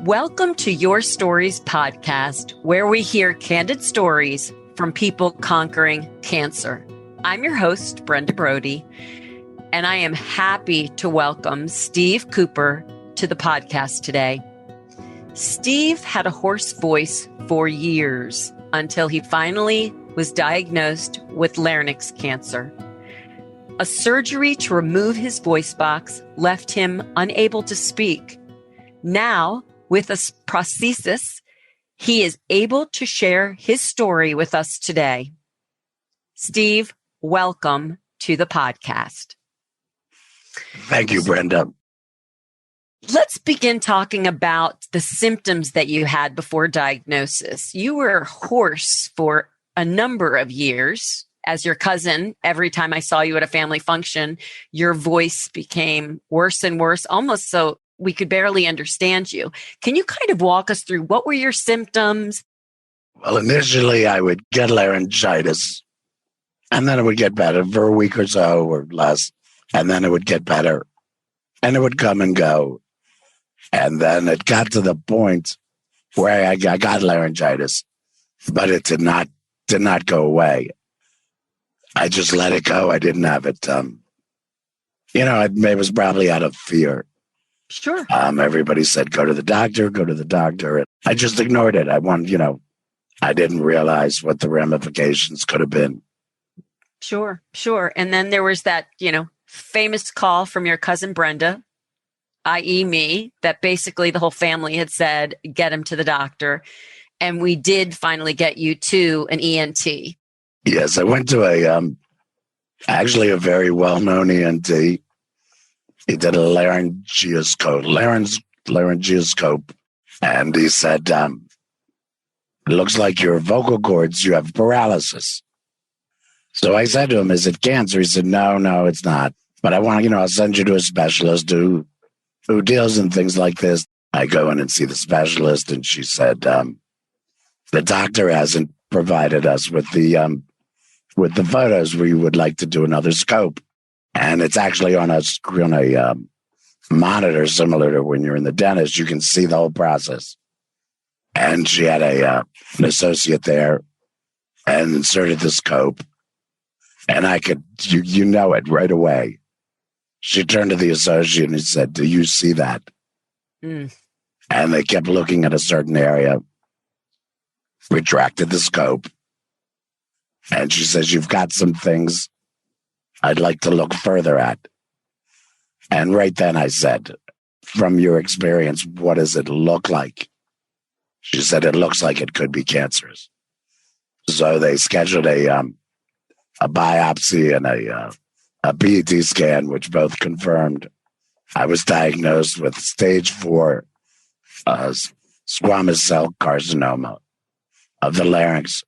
Welcome to Your Stories podcast, where we hear candid stories from people conquering cancer. I'm your host, Brenda Brody, and I am happy to welcome Steve Cooper to the podcast today. Steve had a hoarse voice for years until he finally was diagnosed with larynx cancer. A surgery to remove his voice box left him unable to speak. Now, with a prosthesis, he is able to share his story with us today. Steve, welcome to the podcast. Thank you, Brenda. Let's begin talking about the symptoms that you had before diagnosis. You were hoarse for a number of years. As your cousin, every time I saw you at a family function, your voice became worse and worse, almost so we could barely understand you. Can you kind of walk us through what were your symptoms? Well, initially I would get laryngitis, and then it would get better for a week or so or less, and then it would get better, and it would come and go. And then it got to the point where I got laryngitis, but it did not go away. I just let it go. I didn't have it. It was probably out of fear. Sure. Everybody said, go to the doctor, go to the doctor. And I just ignored it. I didn't realize what the ramifications could have been. Sure. And then there was that, famous call from your cousin Brenda, i.e. me, that basically the whole family had said, get him to the doctor. And we did finally get you to an ENT. Yes, I went to actually a very well-known ENT. He did a laryngoscope, and he said, it looks like your vocal cords, you have paralysis. So I said to him, is it cancer? He said, no, it's not. But I want I'll send you to a specialist who deals in things like this. I go in and see the specialist, and she said, the doctor hasn't provided us with the photos. We would like to do another scope. And it's actually on a monitor similar to when you're in the dentist. You can see the whole process. And she had an associate there and inserted the scope. And I could, it right away. She turned to the associate and said, do you see that? And they kept looking at a certain area, retracted the scope. And she says, you've got some things I'd like to look further at. And right then I said, from your experience, what does it look like? She said, it looks like it could be cancerous. So they scheduled a biopsy and a PET scan, which both confirmed I was diagnosed with stage 4 squamous cell carcinoma of the larynx,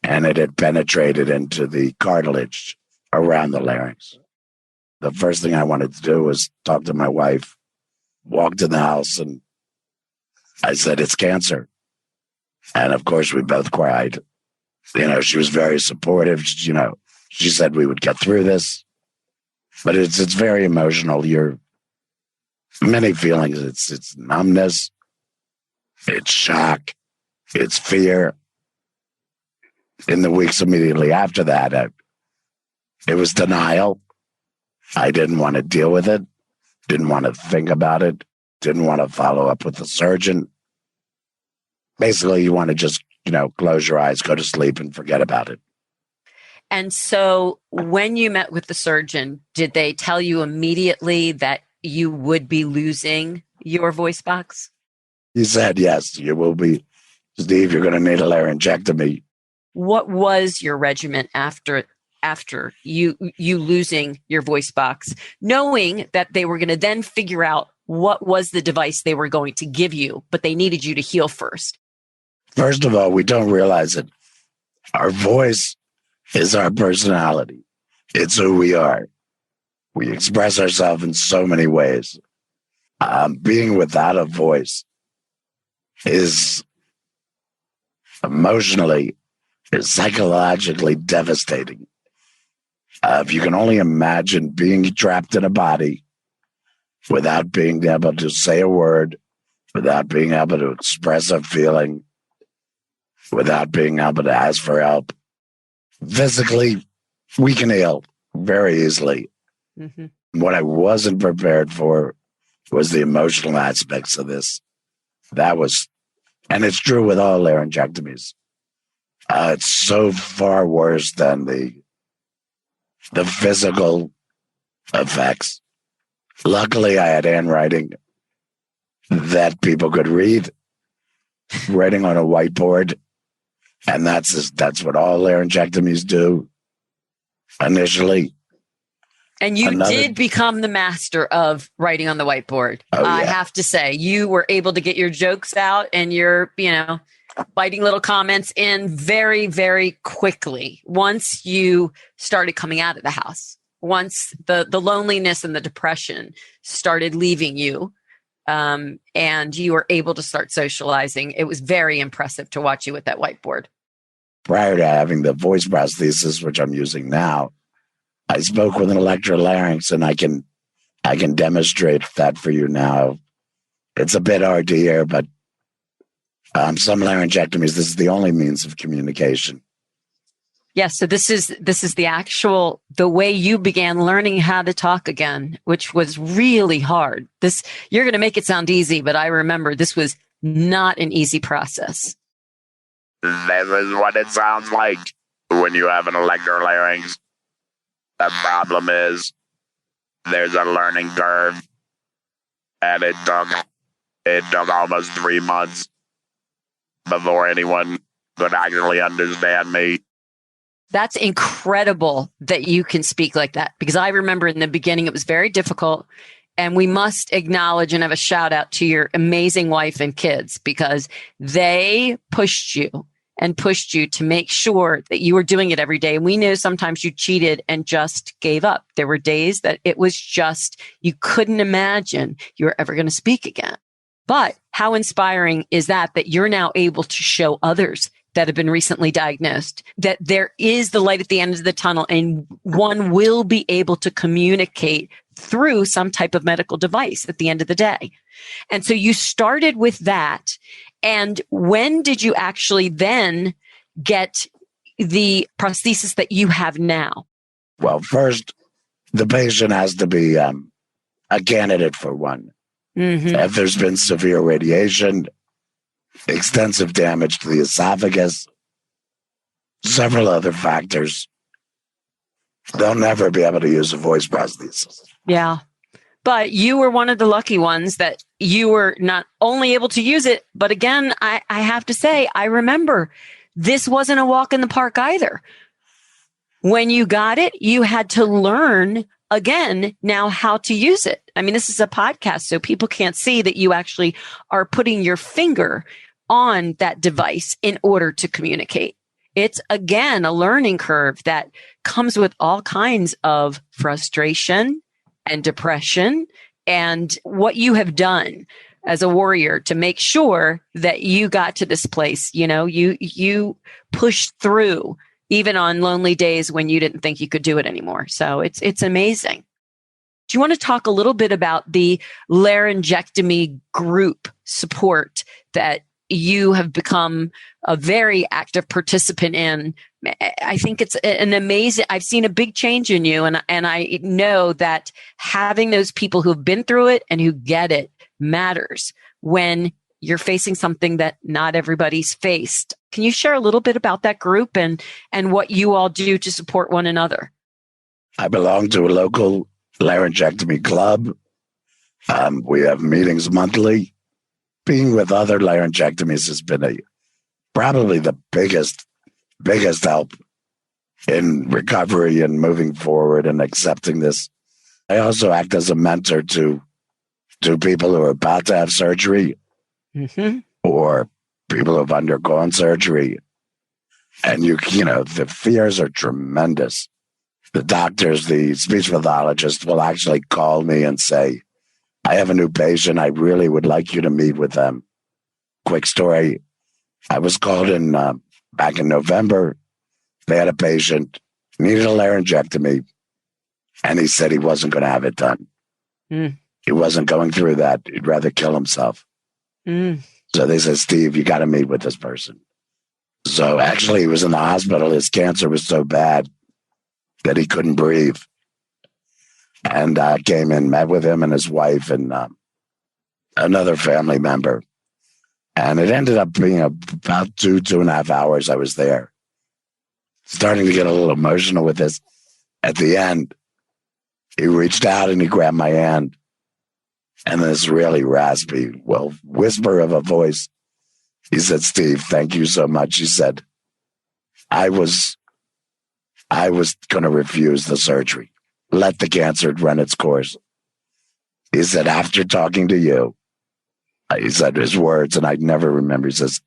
and it had penetrated into the cartilage around the larynx. The first thing I wanted to do was talk to my wife, walked in the house, and I said, it's cancer. And of course, we both cried. She was very supportive. She said we would get through this. But it's very emotional. Many feelings. It's numbness. It's shock. It's fear. In the weeks immediately after that, it was denial. I didn't want to deal with it. Didn't want to think about it. Didn't want to follow up with the surgeon. Basically, you want to just, close your eyes, go to sleep, and forget about it. And so when you met with the surgeon, did they tell you immediately that you would be losing your voice box? He said, yes, you will be. Steve, you're going to need a laryngectomy. What was your regimen after you losing your voice box, knowing that they were going to then figure out what was the device they were going to give you, but they needed you to heal first? First of all, we don't realize it. Our voice is our personality. It's who we are. We express ourselves in so many ways. Being without a voice is emotionally, is psychologically devastating. If you can only imagine being trapped in a body without being able to say a word, without being able to express a feeling, without being able to ask for help. Physically, we can heal very easily. Mm-hmm. What I wasn't prepared for was the emotional aspects of this. And it's true with all laryngectomies. It's so far worse than the physical effects. Luckily, I had handwriting that people could read, writing on a whiteboard, and that's what all laryngectomies do initially. And you did become the master of writing on the whiteboard. Oh, yeah. I have to say, you were able to get your jokes out and your, biting little comments in very, very quickly once you started coming out of the house. Once the loneliness and the depression started leaving you, and you were able to start socializing. It was very impressive to watch you with that whiteboard. Prior to having the voice prosthesis, which I'm using now, I spoke with an electrolarynx, and I can demonstrate that for you now. It's a bit hard to hear, but some laryngectomies, this is the only means of communication. Yes, so this is the way you began learning how to talk again, which was really hard. You're going to make it sound easy, but I remember this was not an easy process. This is what it sounds like when you have an electrolarynx. The problem is there's a learning curve, and it took almost 3 months before anyone could actually understand me. That's incredible that you can speak like that, because I remember in the beginning it was very difficult, and we must acknowledge and have a shout out to your amazing wife and kids, because they pushed you to make sure that you were doing it every day. And we knew sometimes you cheated and just gave up. There were days that it was just, you couldn't imagine you were ever going to speak again. But how inspiring is that you're now able to show others that have been recently diagnosed that there is the light at the end of the tunnel, and one will be able to communicate through some type of medical device at the end of the day. And so you started with that. And when did you actually then get the prosthesis that you have now? Well, first, the patient has to be a candidate for one. Mm-hmm. If there's been severe radiation, extensive damage to the esophagus, several other factors, they'll never be able to use a voice prosthesis. Yeah. But you were one of the lucky ones that you were not only able to use it, but again, I have to say, I remember this wasn't a walk in the park either. When you got it, you had to learn again now how to use it. I mean, this is a podcast, so people can't see that you actually are putting your finger on that device in order to communicate. It's, again, a learning curve that comes with all kinds of frustration and depression, and what you have done as a warrior to make sure that you got to this place. You pushed through even on lonely days when you didn't think you could do it anymore. So it's amazing. Do you want to talk a little bit about the laryngectomy group support that you have become a very active participant in? I think it's an amazing, I've seen a big change in you. And I know that having those people who've been through it and who get it matters when you're facing something that not everybody's faced. Can you share a little bit about that group and what you all do to support one another? I belong to a local laryngectomy club. We have meetings monthly. Being with other laryngectomies has been probably the biggest help in recovery and moving forward and accepting this. I also act as a mentor to people who are about to have surgery, mm-hmm. or people who have undergone surgery. And the fears are tremendous. The doctors, the speech pathologist will actually call me and say, I have a new patient. I really would like you to meet with them. Quick story. I was called in back in November. They had a patient, needed a laryngectomy, and he said he wasn't going to have it done. Mm. He wasn't going through that. He'd rather kill himself. Mm. So they said, Steve, you got to meet with this person. So actually, he was in the hospital. His cancer was so bad that he couldn't breathe. And I came in, met with him and his wife and another family member. And it ended up being about 2.5 hours I was there. Starting to get a little emotional with this. At the end, he reached out and he grabbed my hand. And this really raspy, whisper of a voice. He said, Steve, thank you so much. He said, I was going to refuse the surgery. Let the cancer run its course. He said, after talking to you, he said his words, and I never remember. He says,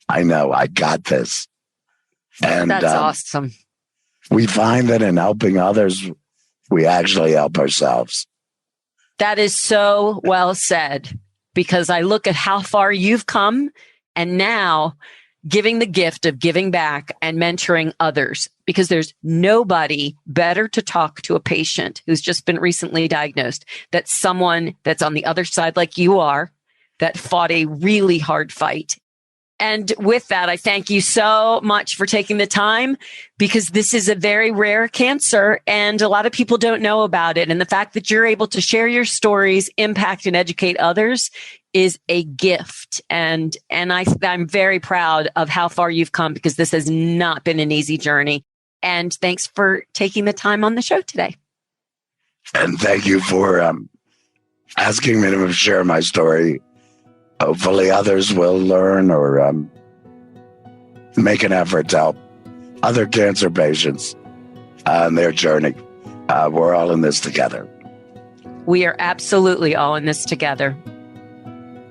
I know, I got this. And that's awesome. We find that in helping others, we actually help ourselves. That is so well said, because I look at how far you've come and now giving the gift of giving back and mentoring others, because there's nobody better to talk to a patient who's just been recently diagnosed, that's someone that's on the other side like you are, that fought a really hard fight. And with that, I thank you so much for taking the time, because this is a very rare cancer and a lot of people don't know about it. And the fact that you're able to share your stories, impact and educate others is a gift. And I'm very proud of how far you've come, because this has not been an easy journey. And thanks for taking the time on the show today. And thank you for asking me to share my story. Hopefully others will learn or make an effort to help other cancer patients on their journey. We're all in this together. We are absolutely all in this together.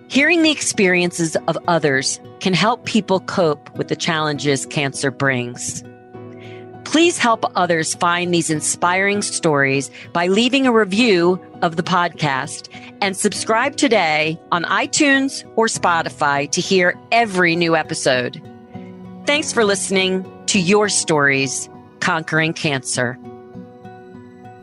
Hearing the experiences of others can help people cope with the challenges cancer brings. Please help others find these inspiring stories by leaving a review of the podcast and subscribe today on iTunes or Spotify to hear every new episode. Thanks for listening to Your Stories, Conquering Cancer.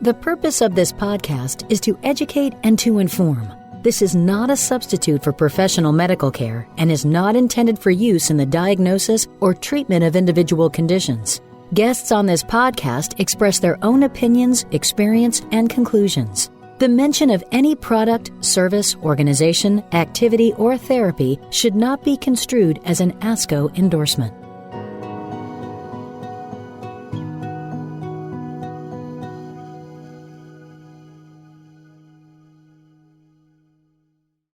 The purpose of this podcast is to educate and to inform. This is not a substitute for professional medical care and is not intended for use in the diagnosis or treatment of individual conditions. Guests on this podcast express their own opinions, experience, and conclusions. The mention of any product, service, organization, activity, or therapy should not be construed as an ASCO endorsement.